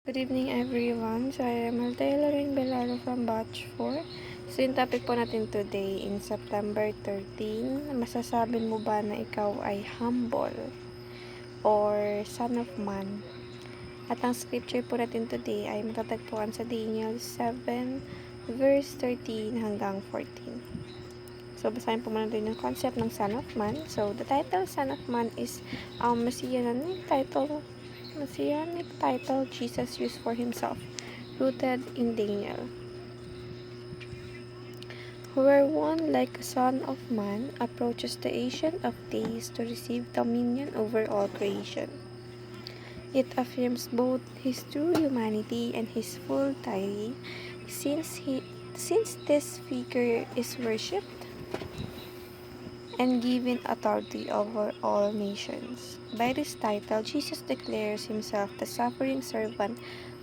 Good evening everyone. So I am Tailoring Belaro from Batch 4. So yung topic po natin today in September 13, masasabi mo ba na ikaw ay humble or son of man? At ang scripture po natin today ay matatagpuan sa Daniel 7 verse 13 hanggang 14. So basahin po muna din yung concept ng son of man. So the title son of man is Messianic title Jesus used for himself, rooted in Daniel. Where one like a son of man approaches the Ancient of Days to receive dominion over all creation. It affirms both his true humanity and his full deity, since this figure is worshipped and given authority over all nations. By this title, Jesus declares himself the suffering servant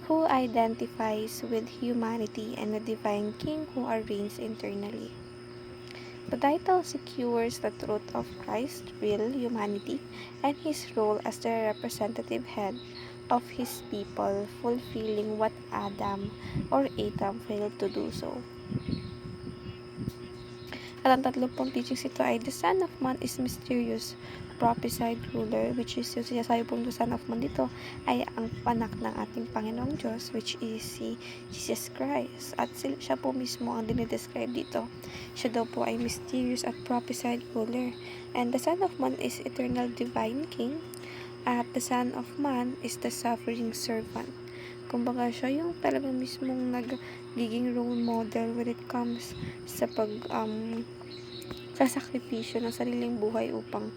who identifies with humanity and the divine King who reigns eternally. The title secures the truth of Christ's real humanity and his role as the representative head of his people, fulfilling what Adam failed to do so. At ang tatlo pong teachings ito ay the Son of Man is mysterious, prophesied ruler, which is yung sinasabi pong the Son of Man dito ay ang anak ng ating Panginoong Diyos, which is si Jesus Christ. At siya po mismo ang dinidescribe dito. Siya daw po ay mysterious at prophesied ruler. And the Son of Man is eternal divine King. At the Son of Man is the suffering servant. Kumbaga siya yung talagang mismong nagiging role model when it comes sa sasakripisyo ng sariling buhay upang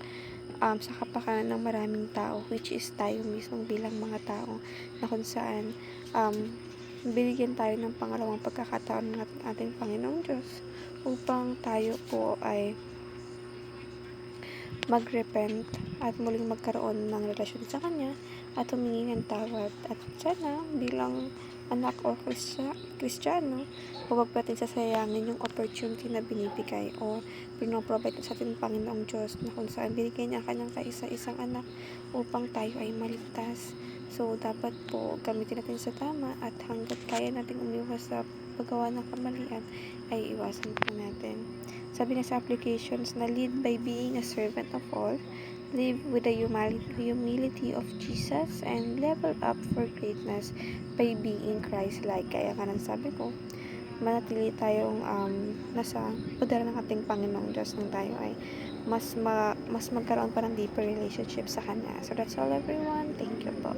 sa kapakanan ng maraming tao, which is tayo mismong bilang mga tao na kung saan binigyan tayo ng pangalawang pagkakataon ng ating Panginoong Diyos upang tayo po ay mag-repent at muling magkaroon ng relasyon sa Kanya at humingi ng tawad. At sana bilang anak o Kristiyano, huwag natin sasayangin yung opportunity na binibigay o pinoprovide sa ating Panginoong Diyos na kung saan binigyan niya kanyang kaisa-isang anak upang tayo ay maligtas. So, dapat po gamitin natin sa tama at hanggat kaya natin umiwas sa paggawa ng kamalian ay iwasan po natin. Sabi na sa applications na lead by being a servant of all, live with the humility of Jesus, and level up for greatness by being Christ-like. Kaya nga sabi ko, manatili tayong nasa poder ng ating Panginoong Diyos nang tayo ay mas magkaroon pa ng deeper relationship sa Kanya. So that's all everyone. Thank you po.